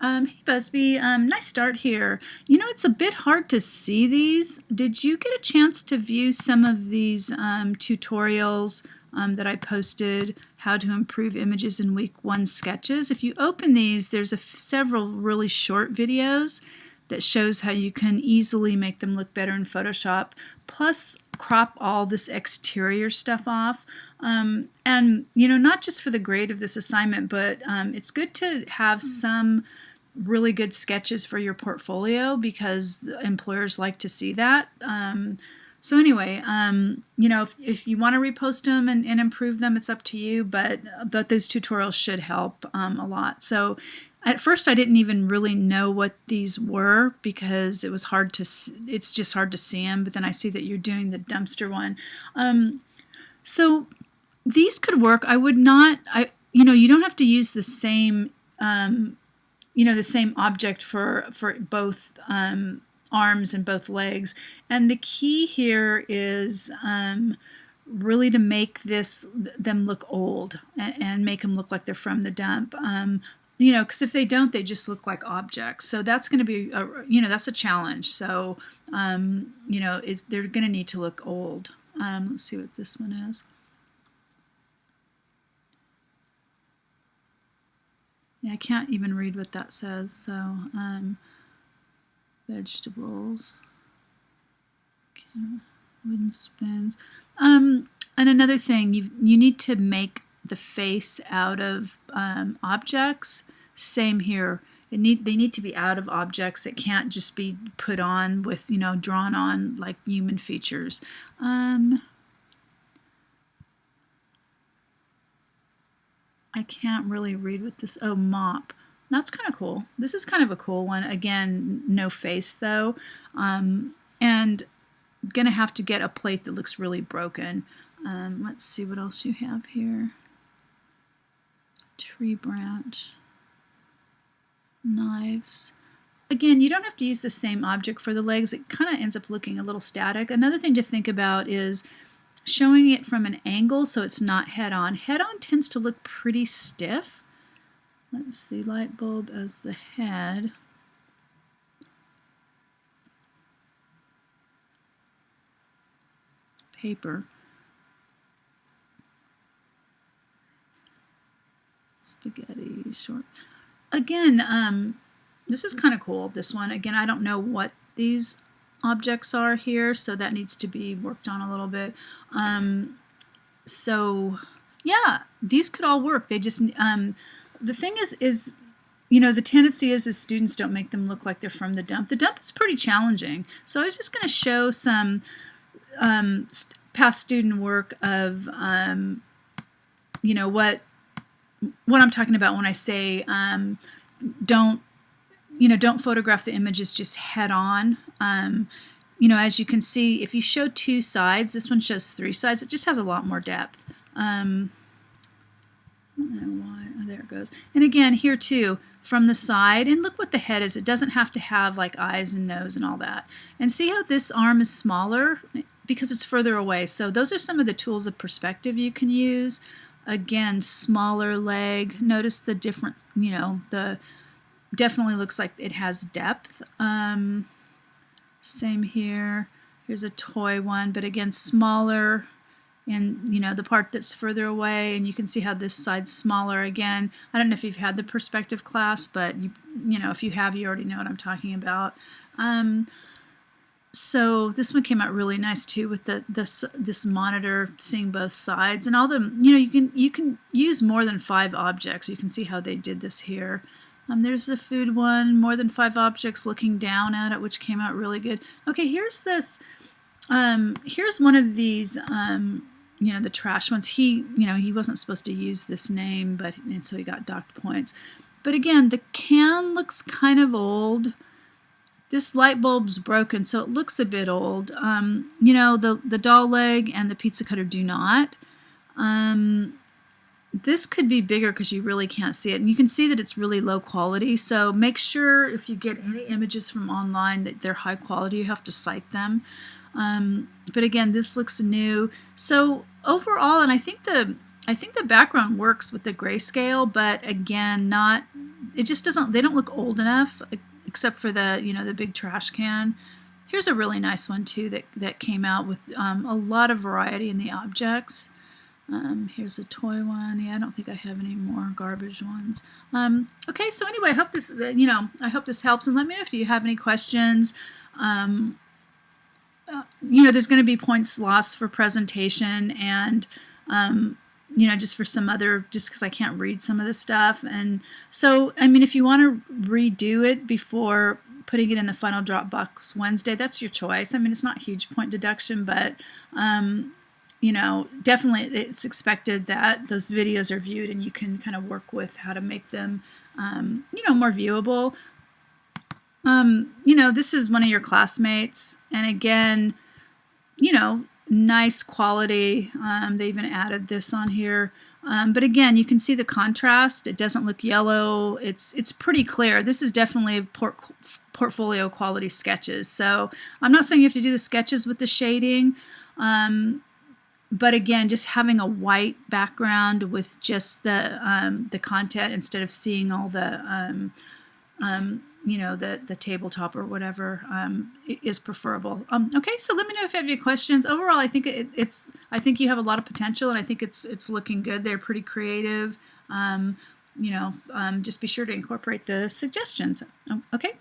Hey Busby, nice start here. You know, it's a bit hard to see these. Did you get a chance to view some of these tutorials that I posted, how to improve images in week 1 sketches? If you open these, there's several really short videos that shows how you can easily make them look better in Photoshop, plus crop all this exterior stuff off. And, you know, not just for the grade of this assignment, but it's good to have some really good sketches for your portfolio because employers like to see that. So anyway, you know, if you want to repost them and improve them, it's up to you, but those tutorials should help a lot. So at first I didn't even really know what these were because it was hard to, it's just hard to see them, but then I see that you're doing the dumpster one. So these could work. I would not, you know, you don't have to use the same, you know, the same object for both arms and both legs. And the key here is really to make them look old and make them look like they're from the dump. You know, because if they don't, they just look like objects. So that's going to be, you know, that's a challenge. So, you know, they're going to need to look old. Let's see what this one is. Yeah, I can't even read what that says. So, vegetables, okay, wooden spoons. And another thing, you need to make the face out of objects. Same here. They need to be out of objects. It can't just be put on with, you know, drawn on like human features. I can't really read what this, oh, mop. That's kind of cool. This is kind of a cool one. Again, no face though. And gonna have to get a plate that looks really broken. Let's see what else you have here. Tree branch. Knives. Again, you don't have to use the same object for the legs. It kind of ends up looking a little static. Another thing to think about is showing it from an angle so it's not head-on. Head-on tends to look pretty stiff. Let's see, light bulb as the head. Paper. Spaghetti, short. Again, this is kind of cool, this one. Again, I don't know what these objects are here, so that needs to be worked on a little bit. So yeah, these could all work. They just the thing is you know, the tendency is students don't make them look like they're from the dump. The dump is pretty challenging, so I was just going to show some past student work of you know, what I'm talking about when I say don't photograph the images just head on. You know, as you can see, if you show 2 sides, this one shows 3 sides. It just has a lot more depth. I don't know why. Oh, there it goes. And again, here too, from the side, and look what the head is. It doesn't have to have like eyes and nose and all that. And see how this arm is smaller because it's further away. So those are some of the tools of perspective you can use. Again, smaller leg. Notice the difference, you know, definitely looks like it has depth. Same here. Here's a toy one, but again, smaller. And, you know, the part that's further away, and you can see how this side's smaller. Again, I don't know if you've had the perspective class, but, you know, if you have, you already know what I'm talking about. So this one came out really nice too with this monitor seeing both sides and all the, you know, you can use more than 5 objects. You can see how they did this here. There's the food one, more than 5 objects looking down at it, which came out really good. Okay, here's this. Here's one of these. You know, the trash ones. You know, he wasn't supposed to use this name, and so he got docked points. But again, the can looks kind of old. This light bulb's broken, so it looks a bit old. You know, the doll leg and the pizza cutter do not. This could be bigger because you really can't see it. And you can see that it's really low quality. So make sure if you get any images from online that they're high quality. You have to cite them. But again, this looks new. So overall, and I think the background works with the grayscale, but again, not it just doesn't, they don't look old enough, except for the, the big trash can. Here's a really nice one too that came out with a lot of variety in the objects. Here's a toy one. Yeah, I don't think I have any more garbage ones. Okay, so anyway, I hope this, I hope this helps, and let me know if you have any questions. There's going to be points lost for presentation, and just for some other, just because I can't read some of this stuff. And so, I mean, if you want to redo it before putting it in the final Dropbox Wednesday, that's your choice. I mean, it's not huge point deduction, but definitely it's expected that those videos are viewed, and you can kind of work with how to make them, more viewable. This is one of your classmates, and again, nice quality. They even added this on here. But again, you can see the contrast. It doesn't look yellow. It's pretty clear. This is definitely portfolio quality sketches. So I'm not saying you have to do the sketches with the shading. But again, just having a white background with just the content instead of seeing all the the tabletop or whatever is preferable. Okay, so let me know if you have any questions. Overall, I think I think you have a lot of potential, and I think it's looking good. They're pretty creative. Just be sure to incorporate the suggestions. Okay.